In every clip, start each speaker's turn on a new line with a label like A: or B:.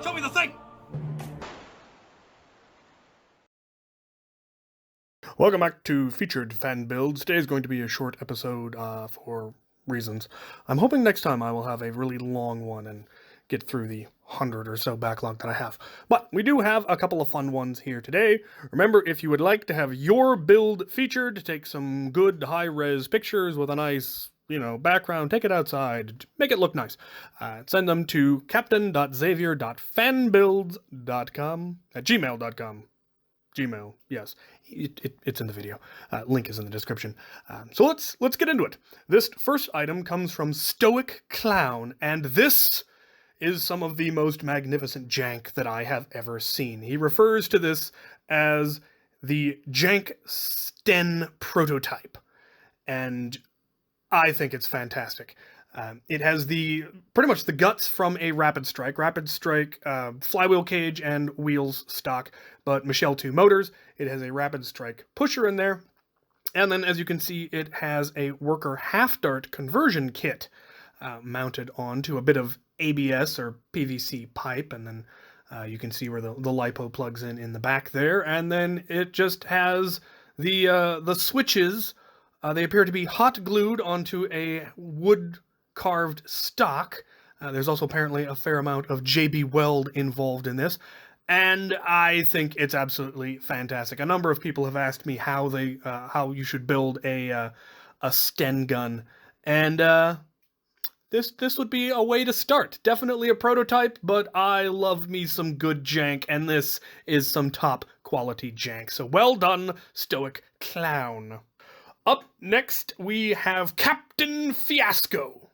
A: Show me the thing!
B: Welcome back to Featured Fan Builds. Today is going to be a short episode for reasons. I'm hoping next time I will have a really long one and get through the 100 or so backlog that I have. But we do have a couple of fun ones here today. Remember, if you would like to have your build featured, take some good high-res pictures with a nice, background, take it outside, make it look nice. Send them to captain.xavier.fanbuilds.com at gmail.com. Gmail, yes, it's in the video. Link is in the description. So let's get into it. This first item comes from Stoic Clown, and this is some of the most magnificent jank that I have ever seen. He refers to this as the jank Sten prototype, and I think it's fantastic. It has pretty much the guts from a Rapid Strike. Rapid Strike flywheel cage and wheels stock, but Michelle 2 motors. It has a Rapid Strike pusher in there. And then, as you can see, it has a worker half-dart conversion kit mounted onto a bit of ABS or PVC pipe. And then you can see where the LiPo plugs in the back there. And then it just has the switches. They appear to be hot glued onto a wood carved stock. There's also apparently a fair amount of JB Weld involved in this, and I think it's absolutely fantastic. A number of people have asked me how you should build a Sten gun, and this would be a way to start. Definitely a prototype, but I love me some good jank, and this is some top quality jank. So well done, Stoic Clown. Up next, we have Captain Fiasco.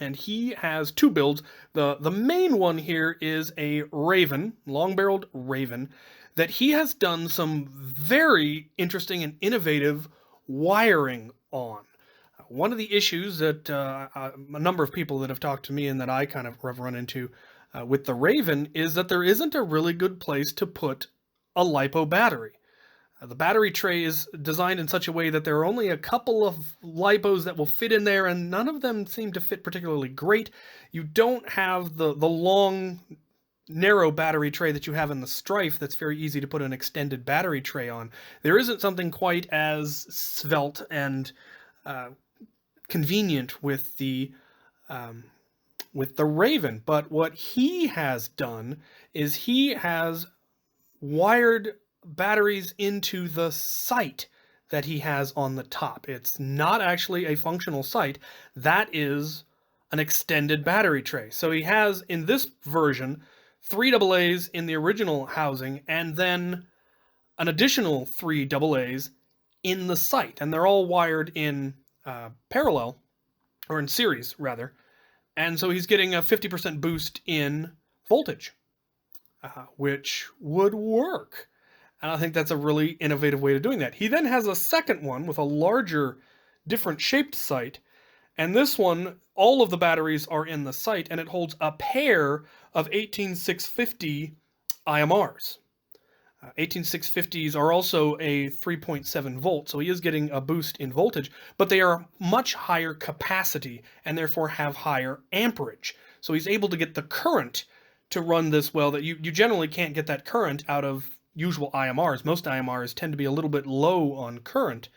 B: And he has two builds. The main one here is a Raven, long-barreled Raven, that he has done some very interesting and innovative wiring on. One of the issues that a number of people that have talked to me and that I kind of have run into with the Raven is that there isn't a really good place to put a LiPo battery. The battery tray is designed in such a way that there are only a couple of LiPos that will fit in there, and none of them seem to fit particularly great. You don't have the long, narrow battery tray that you have in the Strife that's very easy to put an extended battery tray on. There isn't something quite as svelte and convenient with the Raven. But what he has done is he has wired batteries into the sight that he has on the top. It's not actually a functional sight. That is an extended battery tray. So he has, in this version, 3 AA's in the original housing, and then an additional 3 AA's in the sight. And they're all wired in parallel, or in series, rather. And so he's getting a 50% boost in voltage, which would work. And I think that's a really innovative way of doing that. He then has a second one with a larger, different shaped sight. And this one, all of the batteries are in the sight, and it holds a pair of 18650 IMRs. 18650s are also a 3.7 volt, so he is getting a boost in voltage, but they are much higher capacity and therefore have higher amperage. So he's able to get the current to run this well that you generally can't get that current out of usual IMRs. Most IMRs tend to be a little bit low on current,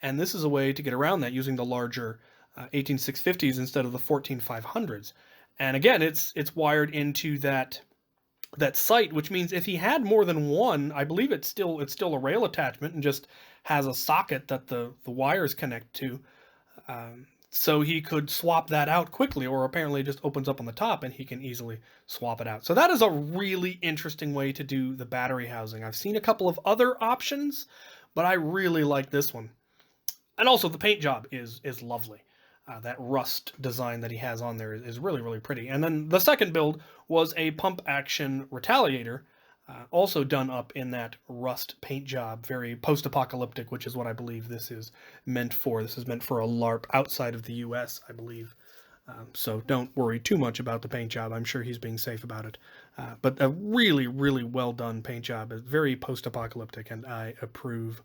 B: and this is a way to get around that using the larger 18650s instead of the 14500s. And again, it's wired into that sight, which means if he had more than one, I believe it's still a rail attachment and just has a socket that the wires connect to. So he could swap that out quickly, or apparently it just opens up on the top and he can easily swap it out. So that is a really interesting way to do the battery housing. I've seen a couple of other options, but I really like this one. And also the paint job is lovely. That rust design that he has on there is really, really pretty. And then the second build was a pump action retaliator, also done up in that rust paint job, very post-apocalyptic, which is what I believe this is meant for. This is meant for a LARP outside of the US, I believe. So don't worry too much about the paint job. I'm sure he's being safe about it. But a really, really well done paint job. It's very post-apocalyptic, and I approve.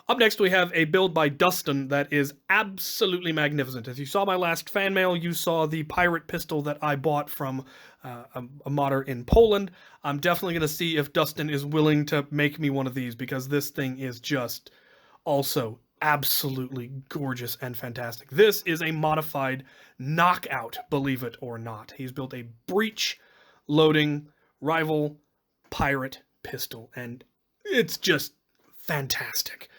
B: Up next, we have a build by Dustin that is absolutely magnificent. If you saw my last fan mail, you saw the pirate pistol that I bought from a modder in Poland. I'm definitely going to see if Dustin is willing to make me one of these, because this thing is just also absolutely gorgeous and fantastic. This is a modified knockout, believe it or not. He's built a breech loading rival pirate pistol, and it's just fantastic.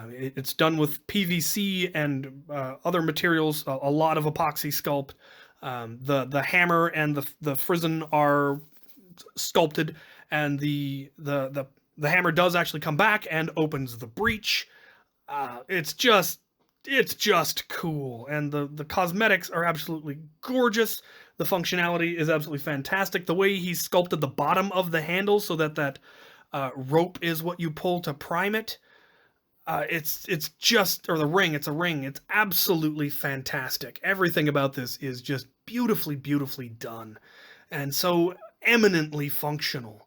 B: It's done with PVC and other materials, a lot of epoxy sculpt. The hammer and the frizzen are sculpted, and the hammer does actually come back and opens the breech. It's just cool, and the cosmetics are absolutely gorgeous. The functionality is absolutely fantastic. The way he sculpted the bottom of the handle so that rope is what you pull to prime it. It's just, or the ring, it's a ring. It's absolutely fantastic. Everything about this is just beautifully done, and so eminently functional.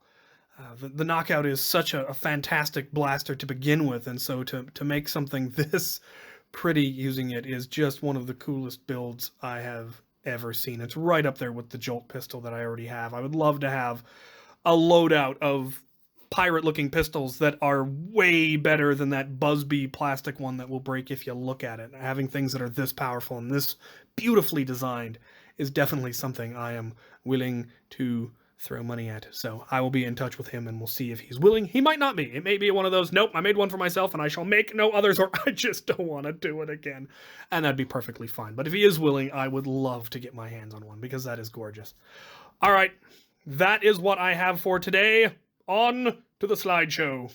B: The knockout is such a fantastic blaster to begin with, and so to make something this pretty using it is just one of the coolest builds I have ever seen. It's right up there with the Jolt pistol that I already have. I would love to have a loadout of pirate-looking pistols that are way better than that Busby plastic one that will break if you look at it. Having things that are this powerful and this beautifully designed is definitely something I am willing to throw money at. So I will be in touch with him and we'll see if he's willing. He might not be. It may be one of those, nope, I made one for myself and I shall make no others, or I just don't want to do it again. And that'd be perfectly fine. But if he is willing, I would love to get my hands on one, because that is gorgeous. All right, that is what I have for today. On to the slideshow.